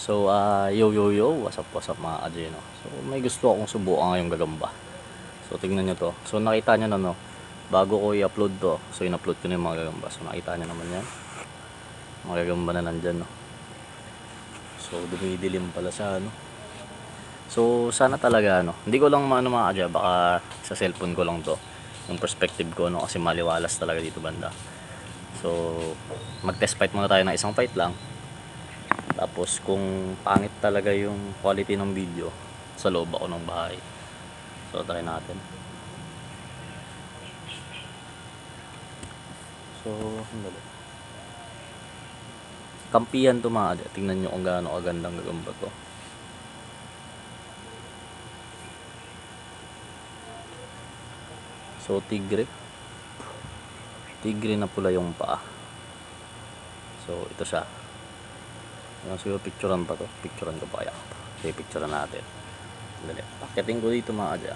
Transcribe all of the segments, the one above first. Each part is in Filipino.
Yo, what's up mga Ajeno. So, may gusto akong subukan ngayong gagamba. So, tingnan nyo to. So, nakita nyo na, no, bago ko i-upload to, so, in-upload ko na yung mga gagamba. So, nakita nyo naman yan. Mga gagamba na nandyan, no. So, dumidilim pala sa, ano. So, sana talaga, ano, hindi ko lang maano mga Aja, baka sa cellphone ko lang to. Yung perspective ko, no, kasi maliwalas talaga dito banda. So, mag-test fight muna tayo ng isang fight lang. Tapos kung pangit talaga yung quality ng video, sa loob ako ng bahay. So try natin. So, sandali. Kampihan to mga Adya. Tingnan nyo kung gaano kagandang gagamba to. So tigre. Tigre na pula yung paa. So ito siya. Siguro picturean pa to. Picturean ko pa kaya. Okay, picturean natin. Sandali. Pakitin ko dito mga Adya.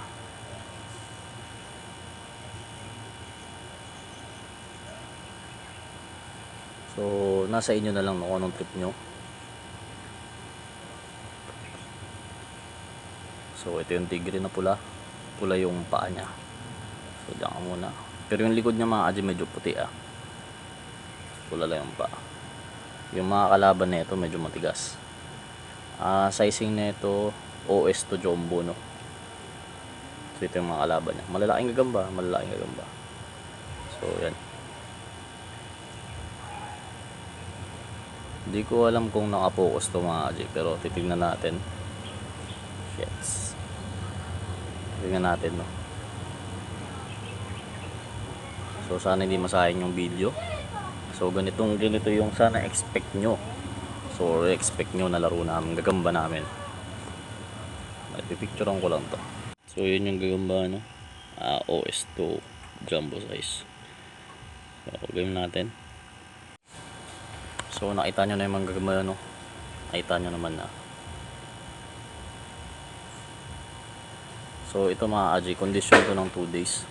So, nasa inyo na lang kung anong trip nyo. So, ito yung tigre na pula. Pula yung paa niya. So, diyan ka muna. Pero yung likod niya mga Adya medyo puti ah. Pula lang yung paa. Yung mga kalaban na ito medyo matigas. Sizing na ito OS to Jumbo, no. So, ito yung mga kalaban niya. Malalaking gagamba. So, yan. Hindi ko alam kung nakapokus to mga Aj, pero titignan natin. Yes. Titignan natin, no. So, sana hindi masayang yung video. So, ganito yung sana expect nyo. So, expect nyo na laro namin, gagamba namin. Ipipicturean ko lang to. So, yun yung gagamba, no. OS to Jumbo size. So, game natin. So, nakita nyo na yung mga gagamba, no. Nakita nyo naman na. So, ito mga Aj, condition to ng 2 days.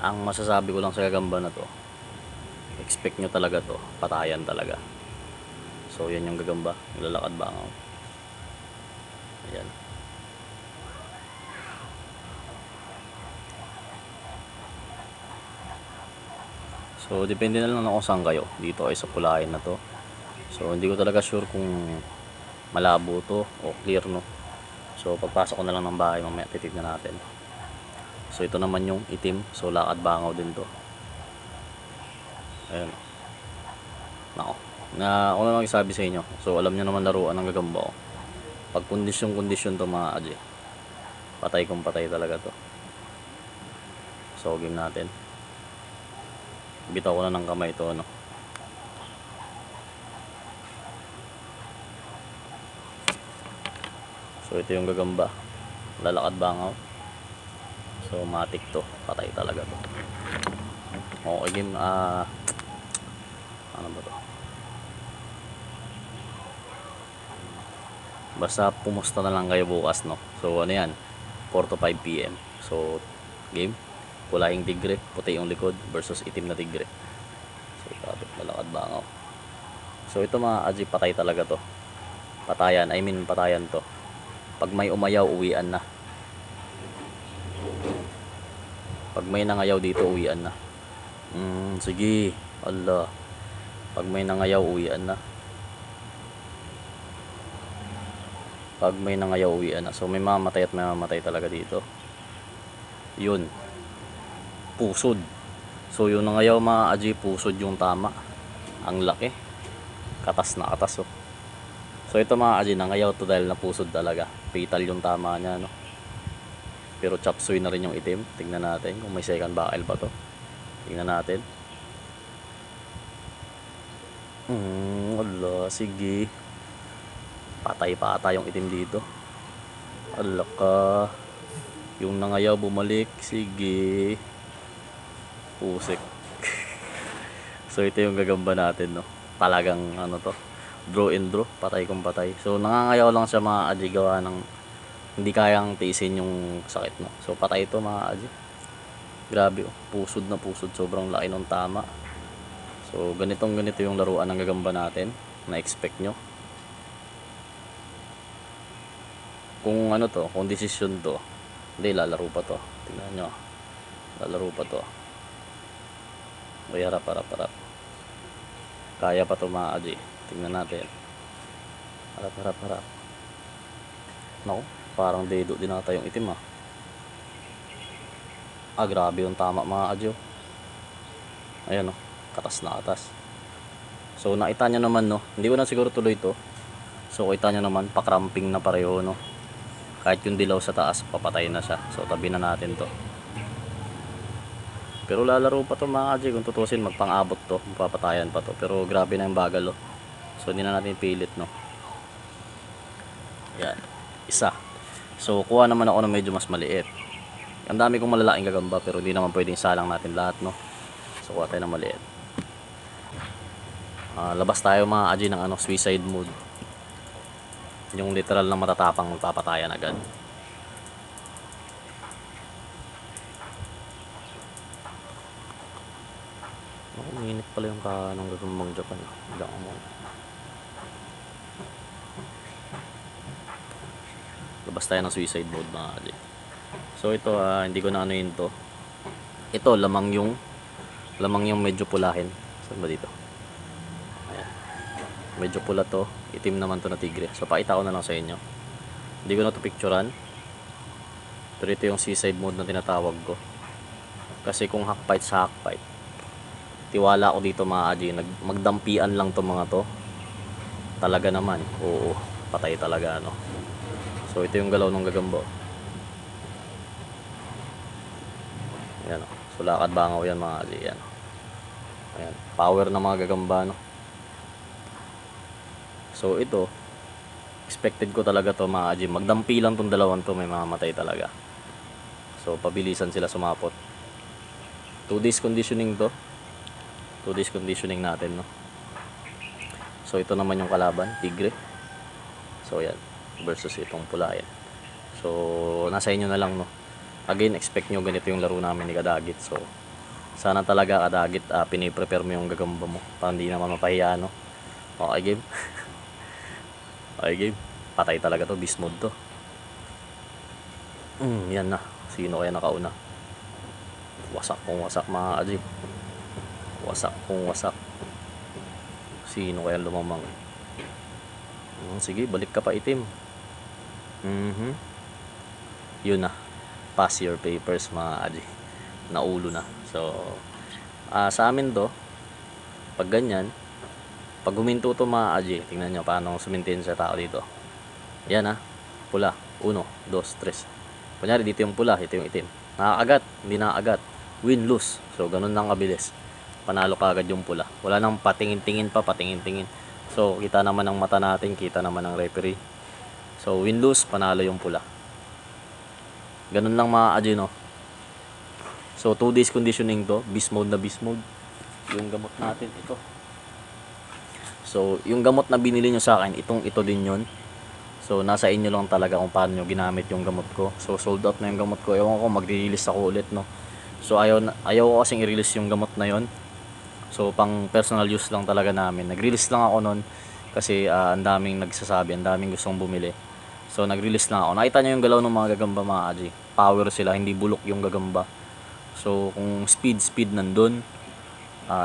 Ang masasabi ko lang sa gagamba na to, expect nyo talaga to, patayan talaga. So yan yung gagamba, lalakad bangaw. Ayan. So depende na lang kung saan kayo. Dito ay sa pulahin na to. So hindi ko talaga sure kung malabo to o clear, no. So pagpasok ko na lang ng bahay mamaya titignan natin. So ito naman yung itim, so lakad bangaw din to. Ayan. Nako, na ako na magsabi sa inyo. So alam nyo naman laruan ng gagamba ko. Pag kondisyon to mga Aj, patay kung patay talaga to. So game natin. Bitaw ko na ng kamay to, no. So ito yung gagamba, lalakad bangaw. So matik to, patay talaga to. Okay game. Ano ba to? Basta pumusta na lang kayo bukas, no. So ano yan, 4 to 5 PM. So game, kulahing tigre, puti yung likod versus itim na tigre. So tapos lalakad bangaw. So ito mga Aj, patay talaga to. Patayan to. Pag may umayaw, uwian na. Pag may nangayaw dito, uwian na. Sige. Allah. Pag may nangayaw, uwian na. Pag may nangayaw, uwian na. So may mamatay at may mamatay talaga dito. Yun. Pusod. So yung nangayaw mga Aj, pusod yung tama. Ang laki. Katas na katas, oh. So ito mga Aj, nangayaw to dahil napusod talaga. Fatal yung tama niya, no. Pero chop suey na rin yung itim. Tingnan natin kung may second bakal pa to. Tingnan natin. Wala, sige. Patay yung itim dito. Ala ka. Yung nangayaw bumalik. Sige. Pusik. So ito yung gagamba natin, no. Talagang ano to, draw and draw. Patay kung patay. So nangangayaw lang siya mga Aj, gawa ng hindi kayang tiisin yung sakit, no. So patay ito mga Aj. Grabe, oh. Pusod na pusod, sobrang laki ng tama. So ganito yung laruan ng gagamba natin na expect nyo. Kung ano to, kung desisyon to, hindi, lalaro pa to. Tingnan nyo, lalaro pa to. Uy, harap. Kaya pa to mga Aji. Tingnan natin. Harap. Naku, parang dedo din nata yung itim grabe yung tama mga Aji. Ayan katas na katas. So nakita nyo naman hindi ko na siguro tuloy to. So kita nyo naman, pakramping na pareho kahit yung dilaw sa taas, papatay na siya. So tabi na natin to. Pero lalaro pa to mga Aji. Kung tutusin, magpang-abot to, mapapatayan pa to. Pero grabe na yung bagal So hindi na natin pilit Yan, isa. So kuha naman ako ng medyo mas maliit. Ang dami kong malalaking gagamba, pero hindi naman pwedeng salang natin lahat So kuha tayo ng maliit. Labas tayo mga Aji ng suicide mode. Yung literal na matatapang magpapatayan agad. Uminit pala yung kanong gagambang Japan. Diyan mo. Labas tayo ng suicide mode mga Aji. So ito hindi ko na yun to. Ito lamang yung medyo pulahin. Saan ba dito? Ayan. Medyo pula to, itim naman to na tigre. So pakita ko na lang sa inyo. Hindi ko na to picturean. Pero ito yung suicide mode na tinatawag ko. Kasi kung hackfight sa hackfight, tiwala ako dito mga Aji, magdampian lang to mga to. Talaga naman. Oo, patay talaga So ito yung galaw ng gagamba. Ayan So lakad bangaw yan mga Aji. Ayan. Power ng mga gagamba So ito, expected ko talaga to mga Aji. Magdampi lang tong dalawang to, may mamamatay talaga. So pabilisan sila sumapot. 2 days conditioning to. 2 days conditioning natin So ito naman yung kalaban, tigre. So yan, versus itong pulayan. So nasa inyo na lang Again, expect nyo ganito yung laro namin ni Kadagit. So sana talaga Kadagit, piniprepare mo yung gagamba mo para hindi naman mapahiya Okay game. Okay game. Patay talaga to, beast mode to. Yan na. Sino kaya nakauna? Wasak mga Aji. Wasak. Sino kaya lumamang? Sige, balik ka pa itim. Yun na. Pass your papers mga Aji. Naulo na. So sa amin to, pag ganyan, pag huminto to mga Aji, tingnan nyo paano sumintin sa tao dito. Yan pula. 1, 2, 3. Kunyari dito yung pula, ito yung itim. Nakakagat, hindi nakakagat. Win, lose. So ganun lang kabilis. Panalo ka agad yung pula. Wala nang patingin-tingin. So kita naman ng mata natin, kita naman ng referee. So win, lose, panalo yung pula. Ganun lang mga Aji So 2 days conditioning to, beast mode. Yung gamot natin ito. So yung gamot na binili nyo sa akin, ito din yun. So nasa inyo lang talaga kung paano nyo ginamit yung gamot ko. So sold out na yung gamot ko. Ewan ko magre-release ako ulit So ayaw ko kasing i-release yung gamot na yon. So pang personal use lang talaga namin. Nag-release lang ako kasi ang daming nagsasabi, ang daming gustong bumili. So nag-release lang ako. Nakita nyo yung galaw ng mga gagamba mga Aji. Power sila, hindi bulok yung gagamba. So kung speed nandun,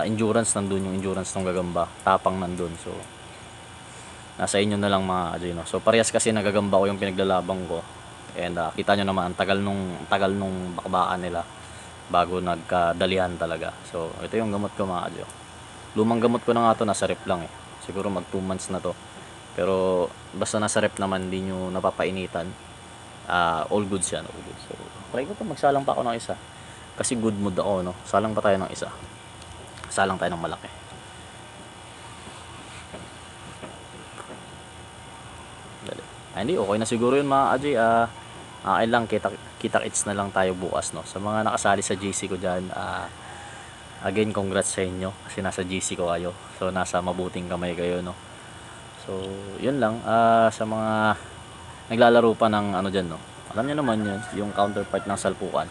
endurance nandun, yung endurance ng gagamba, tapang nandun. So nasa inyo na lang mga Aji So parehas kasi nagagamba ko yung pinaglalabang ko. And kita nyo naman ang tagal nung bakbakan nila bago nagkadalihan talaga. So ito yung gamot ko mga Aji. Lumang gamot ko na nga to, nasa rep lang siguro mag 2 months na to. Pero basta nasa rep naman, hindi nyo napapainitan, all good siya. All good. So try ko to, magsalang pa ako ng isa kasi good mood ako salang pa tayo ng isa, salang tayo ng malaki. Hindi, okay na siguro yun mga Aji. Lang kita-kits na lang tayo bukas sa mga nakasali sa GC ko dyan. Again, congrats sa inyo kasi nasa GC ko kayo. So nasa mabuting kamay kayo So yun lang. Sa mga naglalaro pa ng dyan alam nyo naman yun, yung counterpart ng salpukan.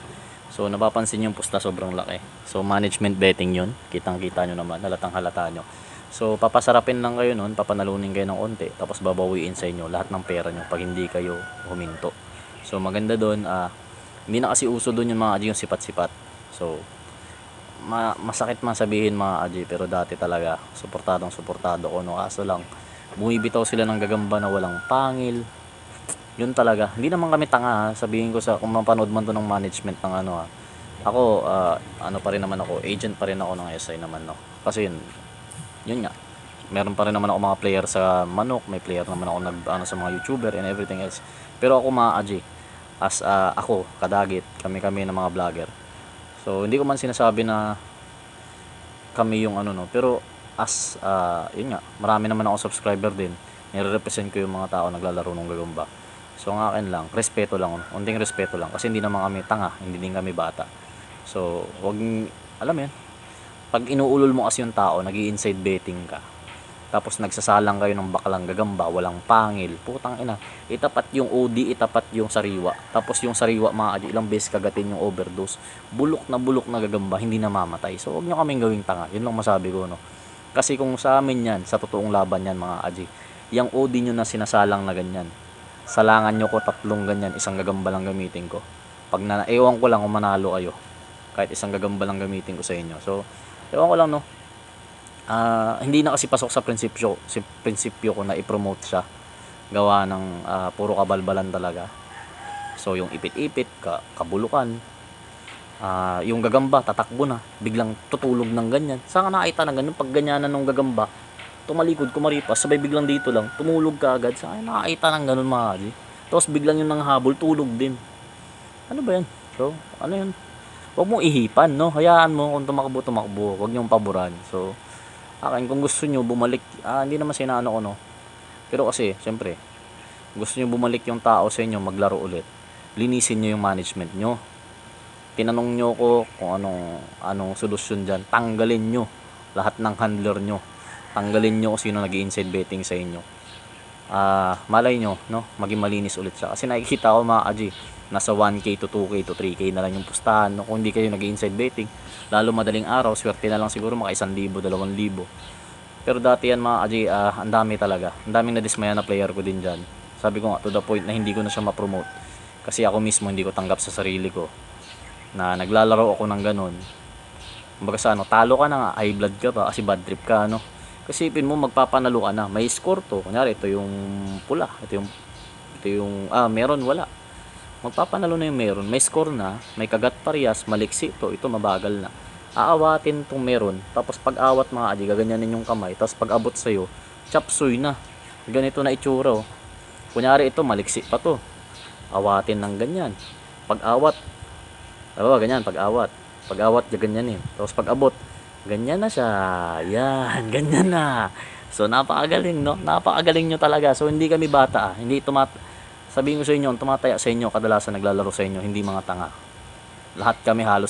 So napapansin yung pusta sobrang laki. So management betting yun. Kitang-kita nyo naman, halatang halata nyo. So papasarapin lang kayo nun, papanalunin kayo ng konti, tapos babawiin sa inyo lahat ng pera nyo pag hindi kayo huminto. So maganda doon, hindi na kasi uso doon yung mga aji yung sipat-sipat. So masakit man sabihin mga aji, pero dati talaga suportado ko, no. Kaso lang bumibitaw sila ng gagamba na walang pangil. Yun talaga, hindi naman kami tanga, sabihin ko sa kung mapanood man to ng management ng ano, ako ano pa rin naman ako, agent pa rin ako ng SI naman, no. Kasi yun nga, meron pa rin naman ako mga player sa manok, may player naman ako ano sa mga YouTuber and everything else. Pero ako mga aji, as ako kadagit, kami ng mga vlogger, so hindi ko man sinasabi na kami yung ano, no, pero as yun nga, marami naman ako subscriber din, nire-represent ko yung mga tao naglalaro ng gagamba. So ang akin lang, respeto lang, unting respeto lang, kasi hindi naman kami tanga, hindi din kami bata. So wag, alam mo yun, pag inuulol mo kasi yung tao, nag-i-inside betting ka, tapos nagsasalang kayo ng baklang gagamba, walang pangil, putang ina, itapat yung OD, itapat yung sariwa, tapos yung sariwa mga aji, ilang beses kagatin yung overdose, bulok na gagamba, hindi na mamatay. So wag nyo kaming gawing tanga, yun lang masabi ko, no. Kasi kung sa amin yan, sa totoong laban yan mga aji, yung OD nyo na sinasalang na ganyan, salangan nyo ko 3 ganyan, isang gagamba lang gamitin ko. Pag ewan ko lang kung manalo kayo, kahit isang gagamba lang gamitin ko sa inyo. So ewan ko lang, no. Hindi na kasi pasok sa prinsipyo ko na i-promote siya, gawa ng puro kabalbalan talaga. So yung ipit-ipit, kabulukan, yung gagamba tatakbo na, biglang tutulog ng ganyan. Saan ka nakita ng ganun? Pag ganyanan ng gagamba, tumalikod, kumaripas, sabay biglang dito lang, tumulog ka agad. Saan ka nakita ng ganun mga aji? Tapos biglang yung nanghabol, tulog din. Ano ba yan? So ano yun? Huwag mong ihipan, no? Hayaan mo kung tumakbo, huwag niyong paboran. So akin, kung gusto nyo bumalik, hindi naman sinano ko, no, pero kasi syempre gusto nyo bumalik yung tao sa inyo maglaro ulit, linisin nyo yung management nyo. Tinanong nyo ko kung anong solusyon dyan, tanggalin nyo lahat ng handler nyo, tanggalin nyo kung sino nag-i-inside betting sa inyo. Malay nyo, no, maging malinis ulit siya. Kasi nakikita ko mga aji, nasa 1k to 2k to 3k na lang yung pustahan, no? Kung hindi kayo nag-inside betting, lalo madaling araw, swerte na lang siguro maka 1,000, 2,000. Pero dati yan mga aji, ang dami talaga, ang daming nadismaya na player ko din dyan. Sabi ko nga, to the point na hindi ko na siya ma-promote, kasi ako mismo hindi ko tanggap sa sarili ko na naglalaro ako ng ganun. Kumbaga sa talo ka na nga, high blood ka pa kasi bad trip ka, no. Kasi ipin mo magpapanalo ka na, may score to, kunyari ito yung pula, ito yung meron, wala, magpapanalo na yung meron, may score na, may kagat parehas, maliksi ito mabagal na, aawatin tong meron, tapos pag awat mga aji, gaganyanin yung kamay, tapos pag abot sa'yo, chapsuy na, ganito na itsura, oh. Kunyari ito maliksi pa to, awatin ng ganyan, pag awat, ganyan, pag awat gaganyanin, tapos pag abot, ganyan na siya, yan, ganyan na. So napakagaling, no, napakagaling nyo talaga. So hindi kami bata, hindi sabihin ko sa inyo, tumataya sa inyo kadalasan naglalaro sa inyo, hindi mga tanga, lahat kami halos